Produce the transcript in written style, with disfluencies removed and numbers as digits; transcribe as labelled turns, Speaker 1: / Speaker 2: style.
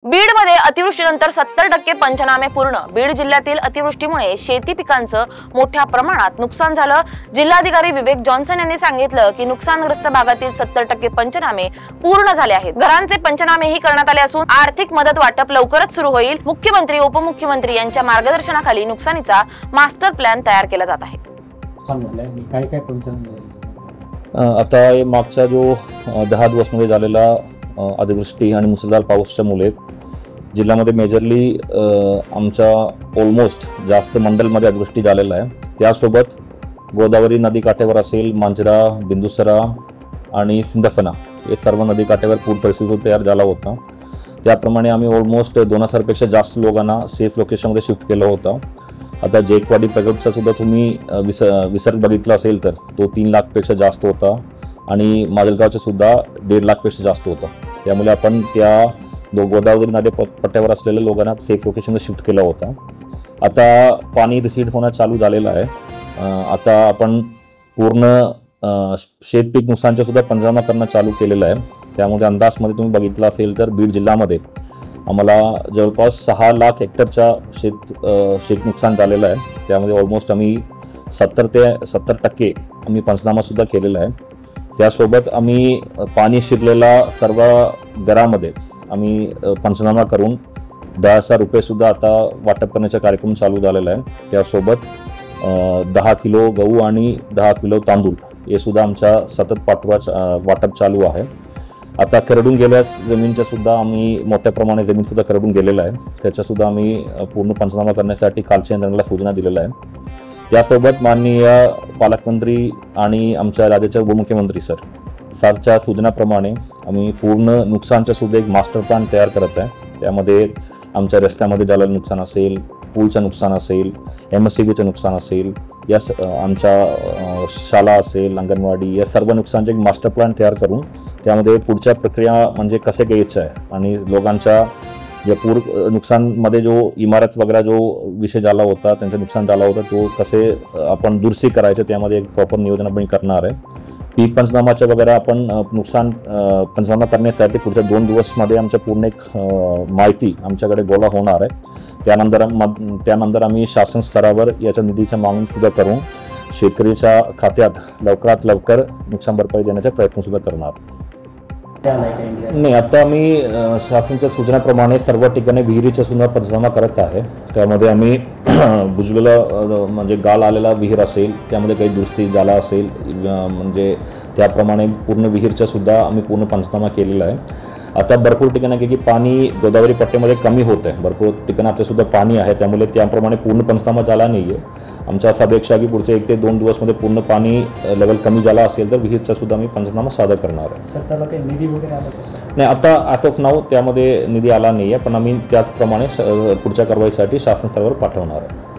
Speaker 1: बीडमध्ये अतिवृष्टीनंतर 70% पंचनामे पूर्ण। बीड जिल्ह्यातील अतिवृष्टीमुळे शेती पिकांचं मोठ्या प्रमाणात नुकसान झालं। जिल्हाधिकारी विवेक जॉन्सन यांनी सांगितलं की नुकसानग्रस्त भागातील 70% पंचनामे पूर्ण झाले आहेत। घरांचे पंचनामेही करण्यात आले असून आर्थिक मदत वाटप लवकरच सुरू होईल। मुख्यमंत्री उपमुख्यमंत्री यांच्या मार्गदर्शनाखाली नुकसानीचा मास्टर प्लॅन तयार केला जात आहे।
Speaker 2: आता मागच्या जो 10 दिवसांमध्ये झालेला अतिवृष्टी आणि मुसळधार पावसामुळे जिल्ह्यामध्ये मेजरली आमच्या ऑलमोस्ट जास्त मंडलमध्ये अतिवृष्टी झालेला आहे। त्यासोबत गोदावरी नदी काठावर असेल, मांजरा, बिंदुसरा आणि सिंदफना हे सर्व नदी काठावर पूर परिस्थिती तयार झाला होता। त्याप्रमाणे आम्ही ऑलमोस्ट 2000 पेक्षा जास्त लोकांना सेफ लोकेशनमध्ये शिफ्ट केलं होतं। आता जेकवाडी प्रकल्पचा सुद्धा तुम्ही विसर्ग बघितला असेल तर तो 3 लाख पेक्षा जास्त होता आणि माजलगावचा सुद्धा 1.5 लाख पेक्षा जास्त होता। त्यामुळे आपण त्या गोदावरी नदी पट्ट्यावर असलेल्या लोकांना सेफ लोकेशनमध्ये शिफ्ट केला होता। आता पाणी रिसीड होणं चालू झालेलं आहे। आता आपण पूर्ण शेतपीक नुकसानचे सुद्धा पंचनामा करणं चालू केलेलं आहे। त्यामध्ये अंदाजमध्ये तुम्ही बघितलं असेल तर बीड जिल्ह्यामध्ये आम्हाला जवळपास 6 लाख हेक्टरच्या शेत नुकसान झालेलं आहे। त्यामध्ये ऑलमोस्ट आम्ही 70% आम्ही पंचनामा सुद्धा केलेला आहे। त्यासोबत आम्ही पाणी शिरलेला सर्व घरामध्ये आम्ही पंचनामा करून 10,000 रुपये सुद्धा आता वाटप करण्याचा कार्यक्रम चालू झालेला आहे। त्यासोबत 10 किलो गहू आणि 10 किलो तांदूळ हे सुद्धा आमच्या सतत वाटप चालू आहे। आता करडून गेल्या जमीनच्या सुद्धा आम्ही मोठ्या प्रमाणे जमीन सुद्धा करडून गेलेला आहे। त्याचा सुद्धा आम्ही पूर्ण पंचनामा करण्यासाठी कालच्या यंत्रणेला सूचना दिलेल्या आहे। त्यासोबत माननीय पालकमंत्री आणि आमच्या राज्याचे उपमुख्यमंत्री सरच्या सूचनाप्रमाणे आम्ही पूर्ण नुकसानचा सुद्धा एक मास्टर प्लॅन तयार करत आहे। त्यामध्ये आमच्या रस्त्यामध्ये झालेलं नुकसान असेल, पूलचं नुकसान असेल, MSCBचं नुकसान असेल, या आमच्या शाळा असेल, अंगणवाडी, या सर्व नुकसानचे एक मास्टर प्लॅन तयार करून त्यामध्ये पुढच्या प्रक्रिया म्हणजे कसे घ्यायचं आहे आणि लोकांच्या या पूर नुकसानमध्ये जो इमारत वगैरे जो विषय झाला होता, त्यांचं नुकसान झाला होता, तो कसे आपण दुरुस्ती करायचं त्यामध्ये एक प्रॉपर नियोजन आपण करणार आहे। पीक पंचनामाच्या वगैरे आपण नुकसान पंचनामा करण्यासाठी पुढच्या 2 दिवसमध्ये आमच्या पूर्ण एक माहिती आमच्याकडे गोळा होणार आहे। त्यानंतर आम्ही शासन स्तरावर याच्या निधीच्या मागणी सुद्धा करून शेतकऱ्याच्या खात्यात लवकरात लवकर नुकसान भरपाई देण्याचा प्रयत्न सुद्धा करणार नाही। आता आम्ही शासनाच्या सूचनाप्रमाणे सर्व ठिकाणी विहिरीचा सुद्धा पंचनामा करत आहे। त्यामध्ये आम्ही बुजलेला म्हणजे गाळ आलेला विहीर असेल, त्यामध्ये काही दुरुस्ती झाला असेल म्हणजे त्याप्रमाणे पूर्ण विहीरचा सुद्धा आम्ही पूर्ण पंचनामा केलेला आहे। आता भरपूर ठिकाणी की पाणी गोदावरी पट्ट्यामध्ये कमी होत आहे, भरपूर ठिकाणी आता सुद्धा पाणी आहे, त्यामुळे त्याप्रमाणे पूर्ण पंचनामा झाला नाही आहे। आमच्या असा अपेक्षा आहे की पुढच्या 1 ते 2 दिवसमध्ये पूर्ण पाणी लेवल कमी झाला असेल तर विहीरचा सुद्धा आम्ही पंचनामा सादर करणार आहे।
Speaker 3: सरकारला काही निधी वगैरे आला
Speaker 2: नाही, आता ॲज ऑफ नाऊ त्यामध्ये निधी आला नाही आहे, पण आम्ही त्याचप्रमाणे पुढच्या कारवाईसाठी शासन स्तरावर पाठवणार आहे।